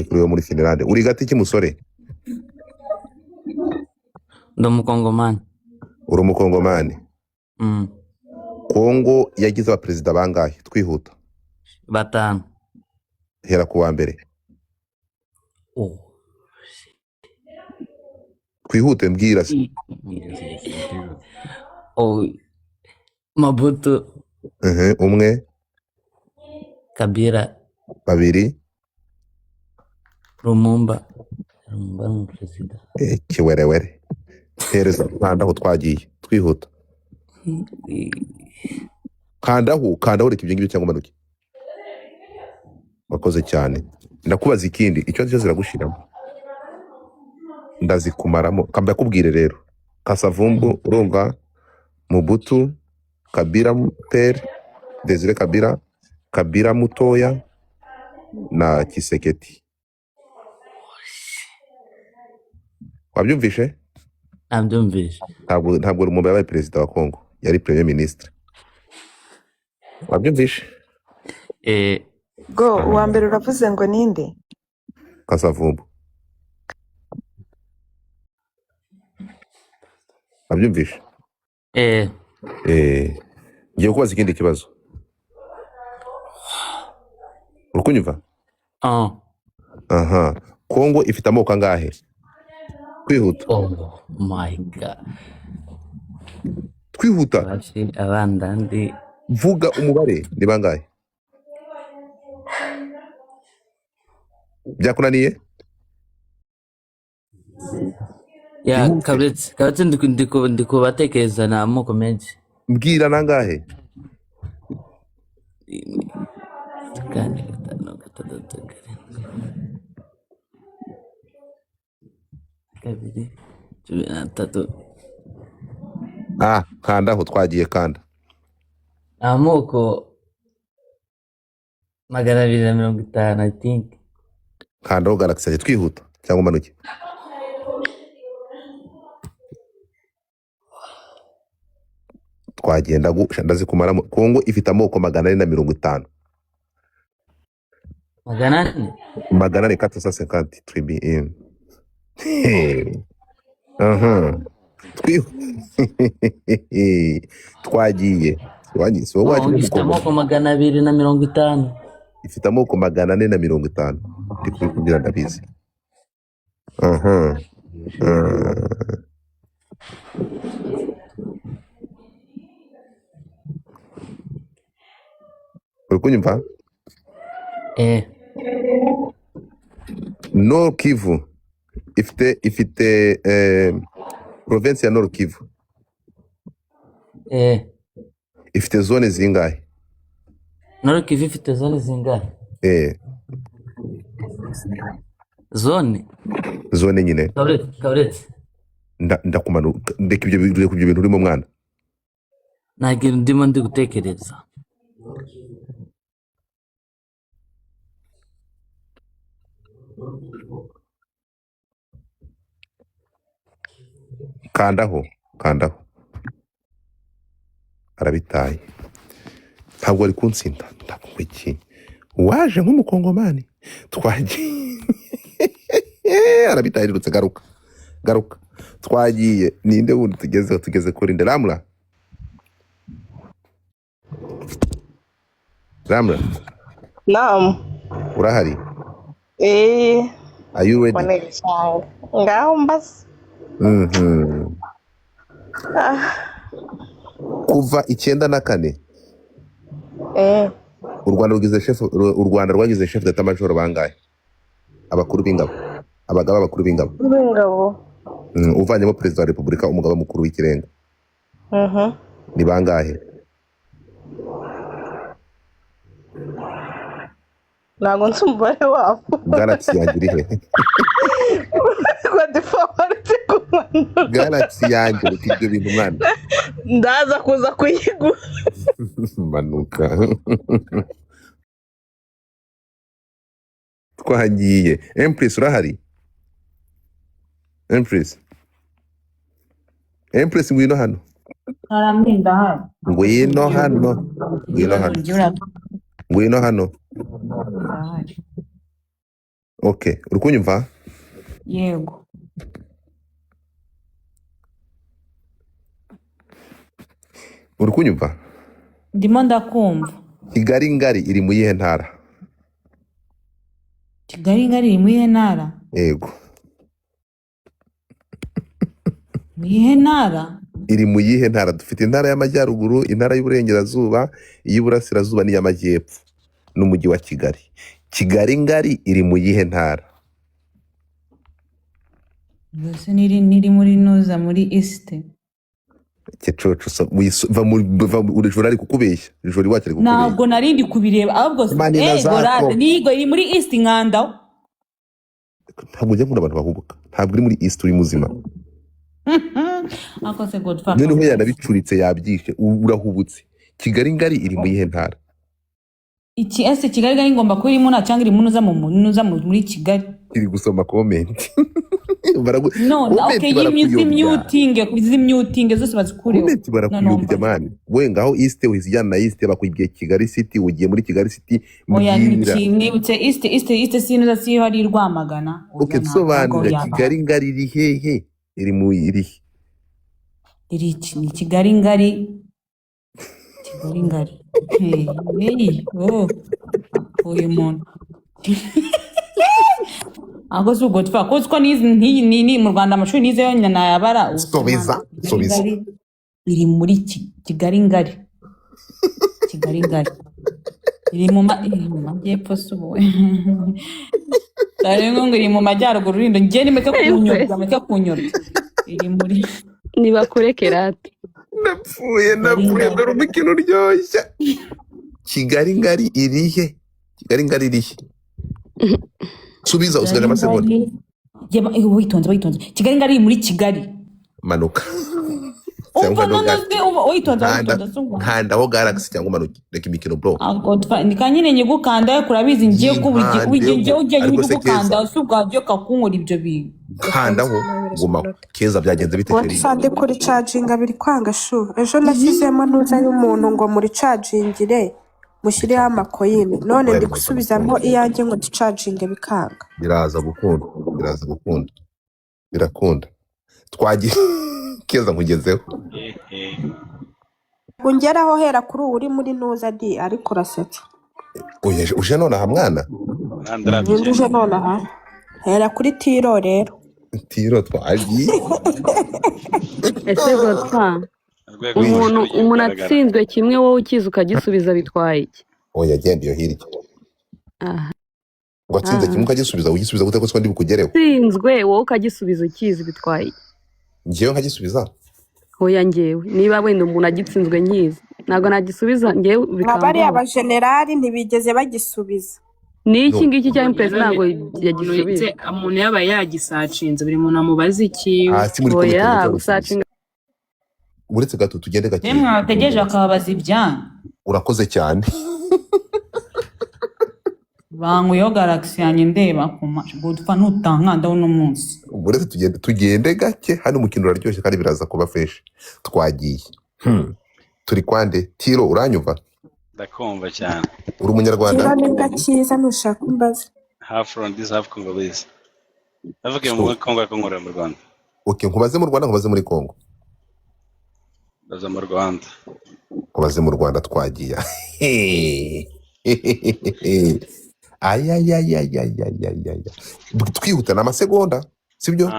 kuri yo muri Finland. Uri gati ki musore? Ndo mukongomani. Uri umukongomani? Kongo yagize abaperezida bangahe? Twihuta. 5. Hera ku wa mbere. Twihute mbwira se. Mobutu. Umwe. Kabila. 2. Lumumba ni perezida. Kiwerewere. Hereza kandaho twagiye. Twihuta. Kandaho reka ibyo ngibyo cyangwa manuke. Wakoze cyane. Ndakubaza ikindi, icyo cyo ziragushiramo. Ndazikumaramo. Kamba yakubwire rero. Kasavumbu urumva, Mobutu, Kabila père, Desire Kabila mutoya na Kisekedi. Wabyumvishe? Nabyumvishe. Ntabwo Lumumba yabaye perezida wa Kongo, yari premier ministre. Wabyumvishe? Go uwa mbere uravuze ngo ninde? Kasavumbu. Wabyumvishe? Ngiye kubaza ikindi kibazo. Urukunyumva? Kongo ifite amoko angahe? Twihuta. Oh my god. Twihuta. Abandandi. Vuga umubare ni bangahe? Byakunaniye? Ya kabetse ndiko batekereza na amoko menshi. Mbwira nangahe? Kandaho twagiye kanda. Amoko 250 I think. Kandaho Galaxy twihuta cyangwa manuke. Twagenda ndazikumaramo. Kongo ifite amoko 450. 450 tribu. Twagiye so waje ifite amoko 250. Ifite amoko 450. Ndi kubikubwira ndabizi. Urukunyumva? Nord Kivu ifite province ya Nord Kivu. Ifite zone zingahe? Nord Kivu ifite zone zingahe? Zone nyine. Kauretse. Ndakumanuka ndeka ibyo bintu urimo mwana. Ntagira ndimo ndi gutekereza. Kandaho arabitaye. Ntabwo ari kunsinda. Ndakumva iki? Waje nk'umukongomani. Twagiye. Arabitaye rutse garuka. Twagiye. Ninde wundi tugeze kuri nde? Ramla. Naam. Urahari? Are you ready? Ngaho mbas. Kuva 94. U Rwanda rwagize chef d'état major bangahe? Abakuru b'ingabo. Abagaba bakuru b'ingabo. Uvanyemo perezida wa Repubulika, umugaba mukuru w'ikirenga. Ni bangahe? Ntago nzi umubare wabo. Galaxy yanjye iri he? Galaxy yanjye ibyo bintu mwana. Ndaza kuza kuyigura. Manuka. Twagiye. Empress urahari? Empress ngwino hano. Araminda hano. Ngwino hano. Okay, uri kunyumva? Yego. Uri kunyumva? Ndimo ndakumva. Kigali ngari iri mu yihe ntara? Kigali ngari iri mu iyihe ntara? Yego. Mu iyihe ntara? Iri mu yihe ntara? Dufite intara y'amajyaruguru, intara y'uburengerazuba, iy'uburasirazuba n'iy'amajyepfo n'umujyi wa Kigali. Kigali ngari iri mu yihe ntara? Rwose niri muri nuza muri East. Kecoco uri kukubeshya. Ijoro iwacu ari kukubeshya. Ntabwo narindi kubireba ahubwo gorade nigo iri muri East nkanda. Ntabwo ujya nkunda abantu bahubuka. Ntabwo uri muri East uri muzima. Akose Godfather. Noneho yanabicuritse yabyishe urahubutse. Kigali ngari iri mu yihe ntara? Iki ese Kigali ngari ngomba kuba irimo na cyangwa iri munuza muri Kigali. Iri gusoma comment. No, okay, muting zose bazikureho. Comment barakuyobya mani. We ngaho East wizijyana na East bakuyibye Kigali City ugiye muri Kigali City. Oya nibutse East sinuza si hari Rwamagana. Okay, sobanura Kigali ngari iri hehe? Iri mu iri. Iri ni Kigali ngari. Kigali ngari. Hey, oh. Uyu muntu. Ago su Godfather ko ni mu Rwanda amashuri nize yonyine nayabara. Sobiza. Iri muri Kigali ngari. Kigali ngari. Iri mu majyepfo subuwe. Dare ngo iri mu majyaruguru rindo ngiye nimeke kunyura. Iri muri niba kurekerate. Napfuye dore umukino uryoshye. Kigali ngari irihe? Kigali ngari irihe? Subiza usigara amasegonda. Witonze. Kigali ngari muri Kigali. Manuka. Witonze. Kanda ho Galaxy cyangwa manuka. Reka imikino bro. Nikanyine nyigukanda kurabizi ngiye ujye gukanda usubwabyo kakunkora ibyo bintu. Kanda ho guma keza byagenze bite Feri. Sande kuri charging biri kwanga shu. Ejo nashyizemo ntuza y'umuntu ngo muri chargingire mushireho amakoyine. None ndi gusubizamo iyanjye ngo charging bikanga. Biraza gukunda. Birakunda. Twagiye keza nkugezeho. Ungeraho hera kuri uri muri ntuza di ariko rasetsa. Uje none aha mwana? Uje none aha. Hera kuri tiro rero. Tiro twagiye. Ese Godfather. Umuntu atsinzwe kimwe wowe ukiza ukagisubiza bitwaye iki? Oya genda iyo hirya. Ngo atsinze kimwe ukagisubiza ugisubiza gute ko ndi bukugereho? Atsinzwe wowe ukagisubiza ukiza bitwaye iki? Ngiye nkagisubiza? Oya ngewe niba wenda umuntu agitsinzwe nkiza ntabwo nagisubiza ngewe bikamba. Abari abagenerali ntibigeze bagisubiza. Ni iki ngiki cya impreza ntabwo yagisubiza. Umuntu yaba yagisacinze buri muntu amubaza iki. Oya gusacinga. Uretse gato tugende gake. Nemwe abategeje akababaza ibyana. Urakoze cyane. Banguyo Galaxy yanjye ndeba kuma Godfather nutankanda uno munsi. Uretse tugende gake hano umukino uraryoshye kandi biraza kuba fresh. Twagiye. Turi kwande Tiro uranyumva? Ndakumva cyane. Uri umunyarwanda? Tiro ni gakiza nushaka umbaza. Half from this half Congolese. Avuga mu Kongo akongora mu Rwanda. Okay, nkubaze mu Rwanda nkubaze muri Kongo. Baza mu Rwanda. Nkubaze mu Rwanda twagiye. Ayayayayayayayaya. Twihuta n'amasegonda, sibyo?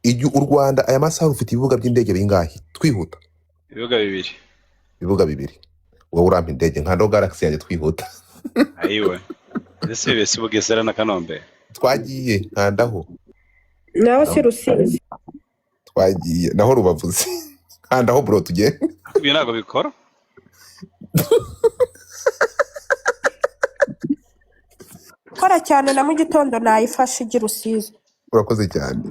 Iyo u Rwanda aya masaha ufite ibibuga by'indege bingahe? Twihuta. Ibibuga bibiri. Wowe urampa indege nka Galaxy yanjye twihuta. Ayiwe. Ese bese Bugesera na Kanombe. Twagiye nkandaho. Naho si Rusizi. Twagiye naho Rubavuze. Nkandaho bro tugiye. Ibi ntago bikora. Kora cyane na mu gitondo nayifashe igira Rusizi. Urakoze cyane.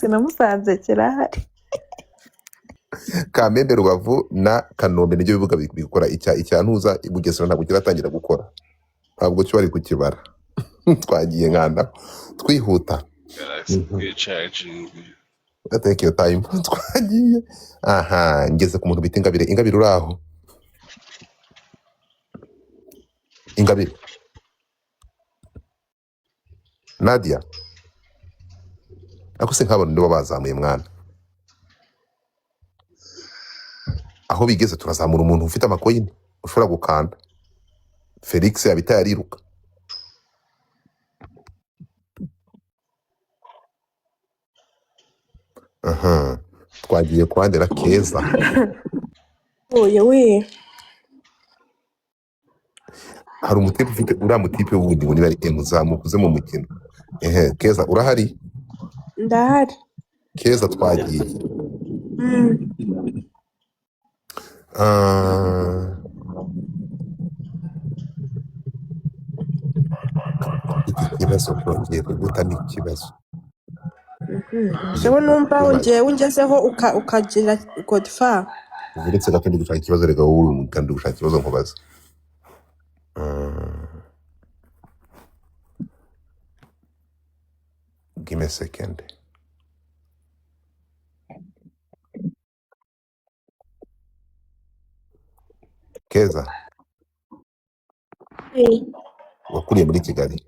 Namusanze kirahari. Kamembe, Rubavu na Kanombe nibyo bivuga bikora icyantuza Bugesera ntabwo kiratangira gukora. Ntabwo cyo bari kukibara. Twagiye nkanda twihuta. Take your time. Twagiye. Aha, ngeze ku muntu bita Ingabire. Ingabire uraho? Ingabire Nadia ako se nk'abantu nibo bazamuye mwana aho bigeze turazamura umuntu ufite amakoyini ushobora gukanda Felix yabita yariruka twagiye kwandera Keza oye we hari umutipe ufite uriya mutipe wundi ngo niba ari muzamukuze mu mukino Keza urahari ndahari Keza twagiye iki kibazo cyongeye guta n'ikibazo jewe numva wongeye ungezeho ukagira Godfa uretse gato ndi gushaka ikibazo rega wowe kandi gushaka ikibazo nkubaza give me a second Keza wakuriye muri Kigali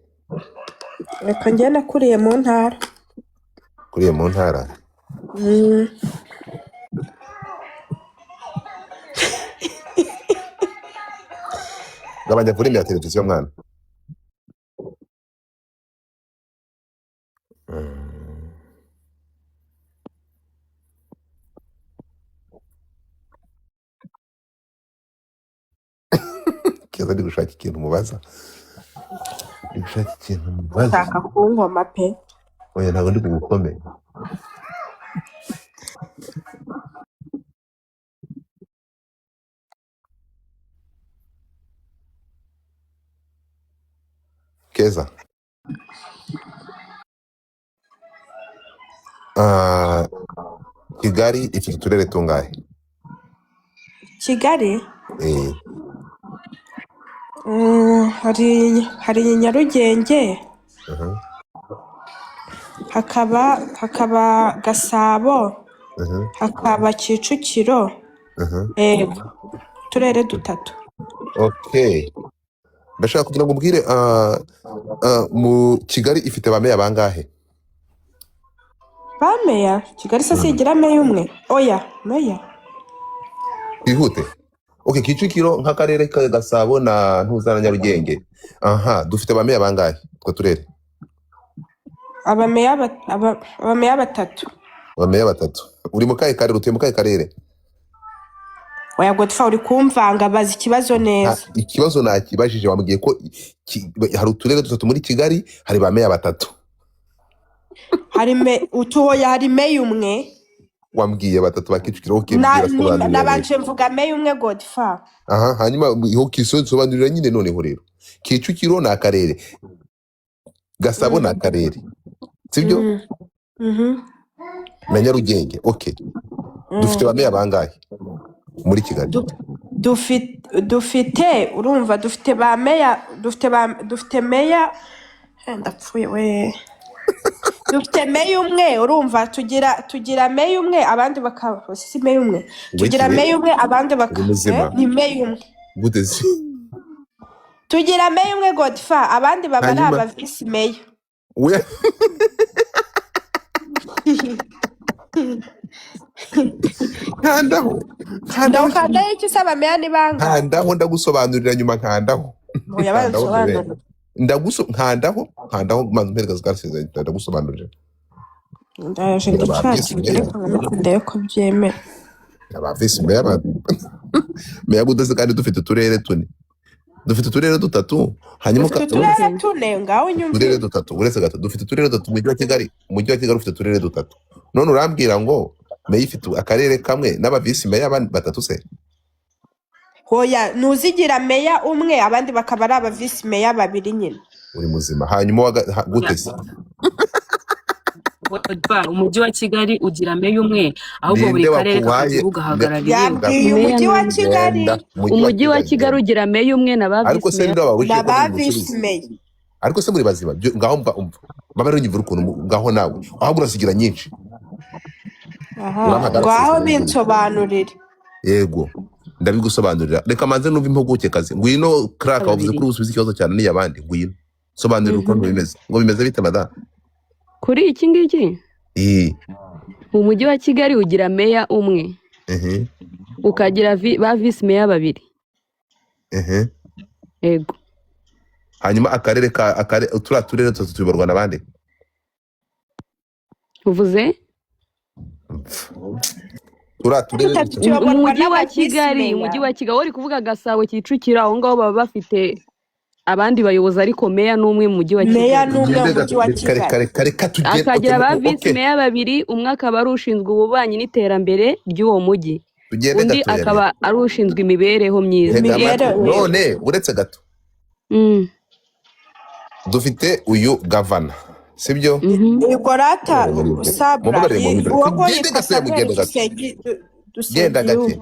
reka njye nakuriye mu ntara kuriye mu ntara gabanya volume ya televiziyo mwana Keza ndi gushaka ikintu mubaza ndi gushaka ikintu mubaza ushaka kunkoma pe oya ntabwo ndi kugukomeye Keza Kigali ifite uturere tungahe Kigali hari Nyarugenge hakaba Gasabo hakaba Kicukiro turere dutatu okay ndashaka kugira ngo mbwire mu Kigali ifite bameya bangahe bameya Kigali se sigira meya umwe oya meya ihute okay Kicukiro nk'akarere ka Gasabo na Ntuzana Nyarugenge dufite bameya bangahe twa turere abameya batatu bameya batatu uri mu kahe karere utuye mu kahe karere oya Godfa uri kumvanga bazi ikibazo neza ikibazo nakibajije wambwiye ko hari uturere dutatu muri Kigali hari bameya batatu hari meya umwe wambwiye batatu bakicukira okay nabanje mvuga meya umwe Godfa hanyuma iho kisobanurira nyine noneho rero Kicukiro na akarere Gasabo na akarere sibyo na Nyarugenge okay dufite bameya bangahe muri Kigali dufite urumva dufite ba meya dufite meya ndapfuye we dufite meya umwe urumva tugira meya umwe abandi bakaba si meya umwe tugira meya umwe abandi bakaba ni meya umwe gute si tugira meya umwe Godfa abandi baba ari aba vice meya we nkandaho iki usaba meya ni banga nkandaho ndagusobanurira nyuma nkandaho nkandaho manzi mpereza zgarasize ndagusobanurira ndaje ndashakira ndayo ko byemera abavisi meya budase kandi dufite uturere tune dufite uturere dutatu hanyuma uturere tune ngaho nyumva uturere dutatu uretse gato dufite uturere dutatu umujyi wa Kigali ufite uturere dutatu none urambwira ngo meya ifite akarere kamwe n'abavisi meya batatu se hoya nuzigira meya umwe abandi bakaba ari abavisi meya babiri nyine uri muzima hanyuma gute se umujyi wa Kigali ugira meya umwe ahubwo buri karere kagiye ugahagararira umujyi wa Kigali umujyi wa Kigali ugira meya umwe ariko se n'abavisi meya ariko se muri bazima ngaho umva baba runyivura ukuntu ngaho nawe aho urasigira nyinshi ngaho binsobanurire yego ndabigusobanurira. Reka manze numva impuguke kazi. Ngwino crack wavuze kuri ubusubiza ikibazo cyane ni yabandi. Ngwino sobanurira uko bimeze. Ngo bimeze bite mada? Kuri iki ngiki umujyi wa Kigali ugira meya umwe, ukagira ba vice meya babiri. Yego. Hanyuma akarere turere tuyoborwa n'abandi. Uvuze? Umujyi wa Kigali uri kuvuga Gasabo, Kicukiro, aho ngaho baba bafite abandi bayobozi ariko meya n'umwe mu mujyi wa Kigali. Meya n'umwe mu mujyi wa Kigali. Akagira ba vice meya babiri, umwe akaba ari ushinzwe ububanyi n'iterambere ry'uwo mujyi, undi akaba ari ushinzwe imibereho myiza. None uretse gato dufite uyu governor, sibyo? Igorata Sabra genda gake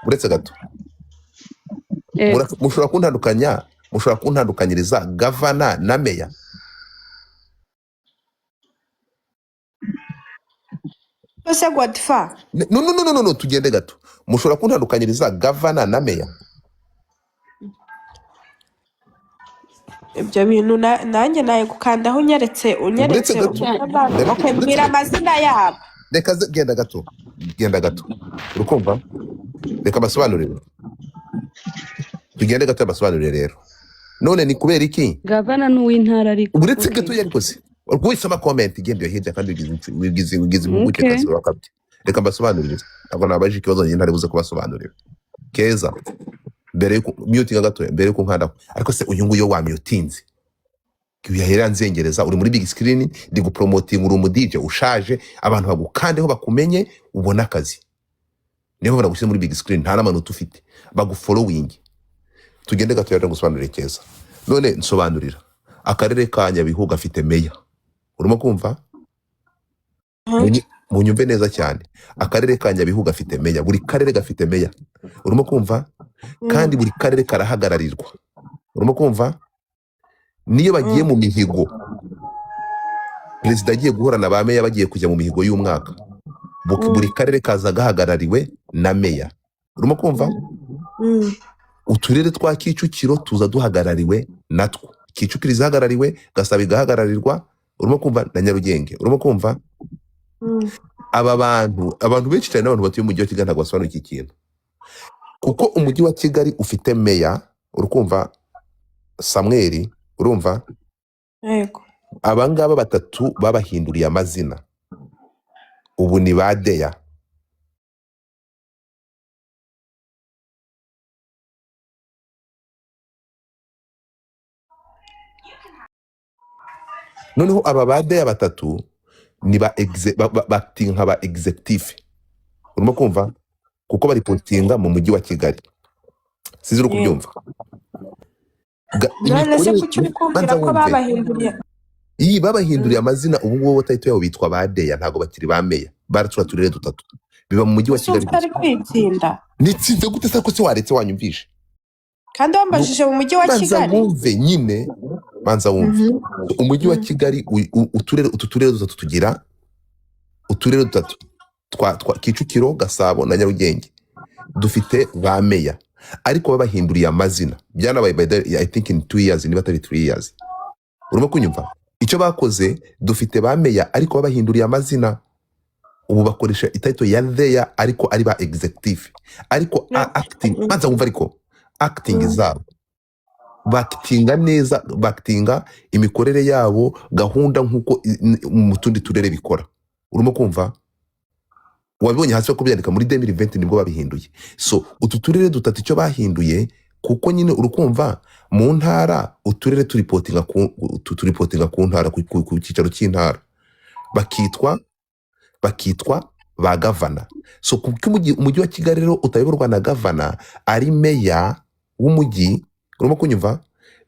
uretse gato. Mushobora kuntandukanyiriza governor na meya? Ese Godfa no tugende gato. Mushobora kuntandukanyiriza governor na meya? Ibyo bintu nanjye naye gukandaho unyeretse mbwira amazina yabo. Reka genda gato urukumva. Reka basobanurire, tugende gato basobanurire rero. None ni kubera iki gavana n'uw'intara ariko uretse gato yari kose urwisoma comment igende hirya kandi wigize impuguke kazi wakabye. Reka basobanurire, ntabwo nabaje ikibazo nyine ntari buze kubasobanurira. Keza mbere yuko mutinga gato, mbere yuko nkanda ariko se uyu nguyo wa mutinze kuyahera nzengereza uri muri big screen ndi gupromoting uri umudije ushaje, abantu bagukandeho bakumenye ubona akazi, niho baragushyira muri big screen nta namantu ufite bagufollowing. Tugende gato yari gusobanurira Keza. None nsobanurira akarere ka Nyabihu gafite meya, urimo kumva? Munyumve neza cyane, akarere ka Nyabihu gafite meya, buri karere gafite meya, urimo kumva? Kandi buri karere karahagararirwa, urimo kumva? Niyo bagiye mu mihigo, perezida agiye guhura na ba meya bagiye kujya mu mihigo y'umwaka, buri karere kaza gahagarariwe na meya, urimo kumva? Uturere twa Kicukiro tuza duhagarariwe natwo, Kicukiro izahagarariwe, Gasabo igahagararirwa, urimo kumva? Na Nyarugenge, urimo kumva? Aba abantu benshi cyane n'abantu batuye mu mujyi wa Kigali ntabwo basobanura iki kintu, kuko umujyi wa Kigali ufite meya, urukumva Samuel, urumva? Yego. Abangaba batatu babahinduriye amazina, ubu ni badeya. Noneho aba badeya batatu ni batinga ba executive, urimo kumva? Kuko bari postinga mu mujyi wa Kigali, sizuru kubyumva. None se kuki ukumbira ko babahinduriye amazina, ubu ngubu batahita yabo bitwa badeya, ntago bakiri ba meya, baratura turere dutatu biba mu mujyi wa Kigali. Nitsinze gute se ko se waretse wanyumvishe? Kandi wambajije mu mujyi wa Kigali. Wumve nyine, manza wumve. Umujyi wa Kigali uturere dutatu tugira uturere dutatu twa Kicukiro, Gasabo na Nyarugenge dufite ba meya, ariko babahinduriye amazina. Byanabaye by I think in 2 years, niba atari 3 years, urimo kunyumva? Icyo bakoze, dufite ba meya ariko babahinduriye amazina, ubu bakoresha title ya theya ariko ari ba executive, ariko acting, manza wumva, ariko acting zabo bakitinga neza, bakitinga imikorere yabo, gahunda nkuko mu tundi turere bikora, urimo kumva? Wabibonye hasi ko byandika muri 2020 nibwo babihinduye. So utu turere dutatu icyo bahinduye, kuko nyine urukumva mu ntara uturere turipotinga ku ntara, ku cyicaro cy'intara bakitwa ba gavana. So kuko umujyi wa Kigali rero utayoborwa na gavana, ari meya w'umujyi, urimo kunyumva?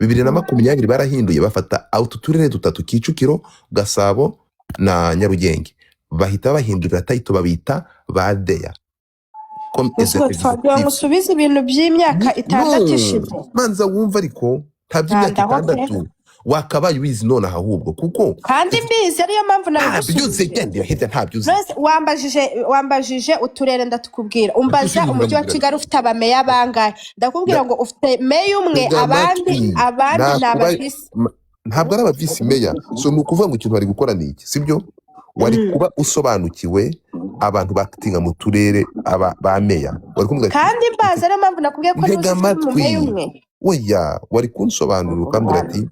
2020 barahinduye, bafata utu turere dutatu Kicukiro, Gasabo na Nyarugenge, bahita bahindurira title babita badeya. Musubize ibintu by'imyaka 6 ishize. Manza wumva, ariko nta by'imyaka 6. wakabaye ubizi none ahubwo kuko kandi mbizi ariyo mpamvu byose nabigusubije. gende hirya ntabyuzi Wambajije uturere ndatukubwira, umbaza umujyi wa Kigali ufite abameya bangahe, ndakubwira ngo ufite meya umwe, abandi ni abavisi. ntabwo ari abavisi meya, so ni ukuvuga ngo ikintu bari gukora ni iki, sibyo? Wari kuba usobanukiwe abantu bakitinga mu turere ba meya, wari kumubwira kandi mbaza ariyo mpamvu nakubwiye ko ntega meya umwe. Oya, wari kunsobanurira ukambwira ati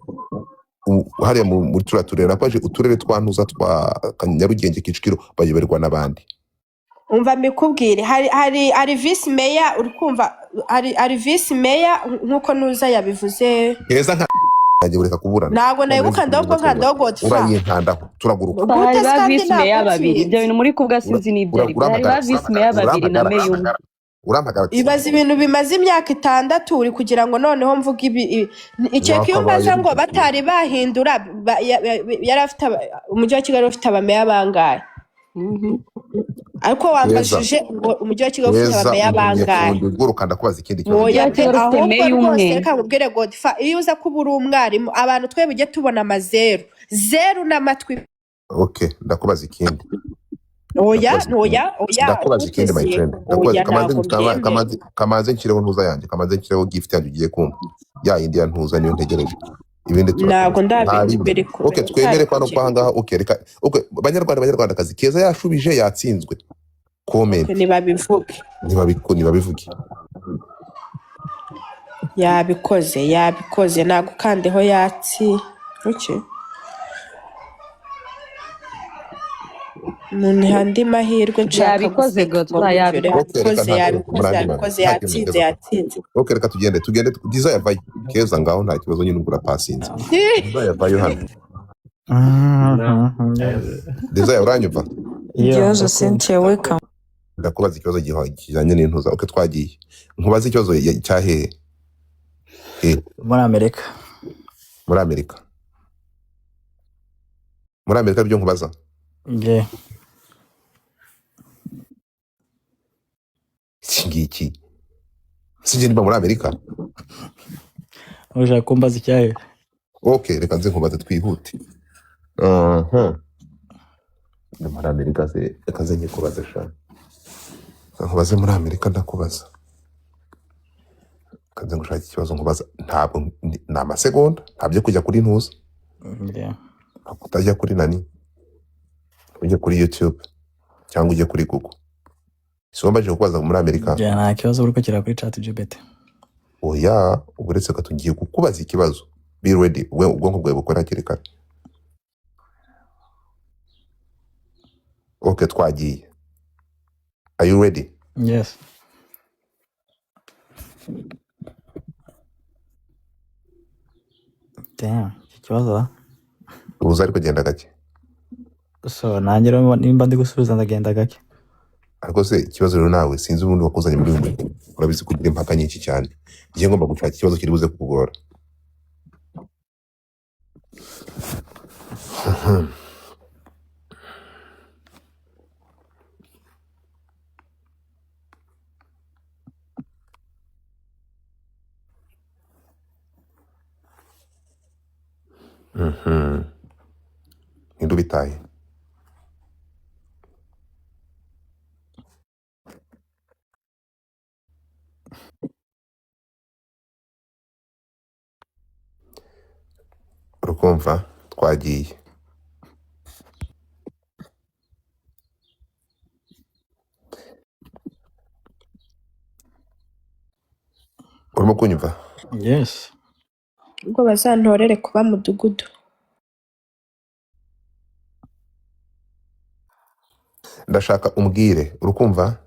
hariya muri turiya turere nakwaje uturere twantuza twa Nyarugenge, Kicukiro bayoberwa n'abandi. Umva mbikubwire, hari visi meya, uri kumva, hari visi meya nk'uko Nuza yabivuze. Keza nka nanjye ureka kuburana. Ntabwo nayibukandaho ubwo nkandaho Godfa. Uranyikandaho turaguruka. Hari ba visi meya babiri, ibyo bintu muri kuvuga sinzi n'ibyo ari. Hari ba visi meya babiri na meya umwe. Ibaza ibintu bimaze imyaka 6 uri kugira ngo noneho mvuga icyo kiyumbaza ngo batari bahindura yari afite umujyi wa Kigali ufite abameya bangahe. Ariko wambajije ngo umujyi wa Kigali ufite abameya bangahe. Urukanda kubaza ikindi kibazo. Oya, ufite meya umwe. Reka nkubwire Godfa, iyo uza kuba uri umwarimu abantu twe bujye tubona amazeru, zeru n'amatwi. Okay, ndakubaza ikindi. Oya. Ndakubaza ikindi my friend. Kamaze nshyireho ntuza yanjye, kamaze nshyireho gift yanjye ugiye kumva. Ya India ntuza niyo ntegereje. Ibindi ntabwo ndabimbere ko. Okay, twemere kwa no kwahangaha. Okay, reka. Okay, banyarwandakazi, Keza yashubije yatsinzwe. Comment. Nibabivuge. Nibabivuge. Yabikoze nagukandeho yatsi. Okay. None handi mahirwe nshaka yabikoze Godfa, yabikoze yatsinze. Okay, reka tugende Desire vayo. Keza ngaho nta kibazo nyine ugura passinze. Desire vayo hano. Desire uranyumva? Ikibazo Cynthia welcome. Ndakubaza ikibazo kijyanye n'intuza. Okay, twagiye. Nkubaza ikibazo cyahehe? Muri Amerika. Muri Amerika byo nkubaza? Yeah. Singiki. Sinje niba muri Amerika. Ushaka kumbaza icyahe? Okay, reka nze nkubaze twihute. Muri Amerika se reka nze kubaza sha. Nkubaze muri Amerika ndakubaza. Kanze ngushaka ikibazo nkubaza, ntabwo ni amasegonda, ntabyo kujya kuri ntuza. Yeah. Utajya kuri nani? Ujye kuri YouTube cyangwa ujye kuri Google. Sombaje kubaza muri Amerika. Yeah, nta kibazo uri kugera kuri ChatGPT. Oya, uburetse ko tugiye kukubaza ikibazo. Be ready, ubwonko bwawe bukora hakiri kare. Okay, twagiye. Are you ready? Yes. Damn, ikibazo. Uza ariko genda gake. So nanjye nimba ndi gusubiza ndagenda gake. Ariko se ikibazo rero nawe sinzi ubundi wakuzanye muri uyu mujyi. Urabizi kugira impaka nyinshi cyane. Ngiye ngomba gushaka ikibazo kiri buze kukugora. Indubitaye. Urukumva twagiye. Urimo kunyumva? Yes. Ubwo bazantorere kuba mudugudu. Ndashaka umbwire, urukumva?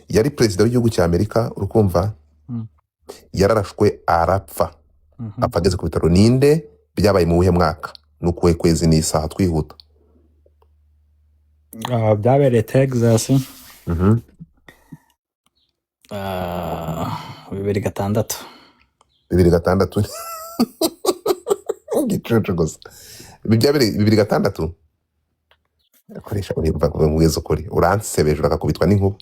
Yari president w'igihugu cya Amerika, urukumva? Yararashwe arapfa. Apageze ku bitaro. Ninde? Byabaye mu buhe mwaka? Nukuwe kwezi n'isaha twihuta. Byabereye Texas. 2006. 2006. Gicucu gusa. Byabereye 2006. Akoresha uri mva ngo mwizo kuri. Uransebeje urakakubitwa n'inkuba.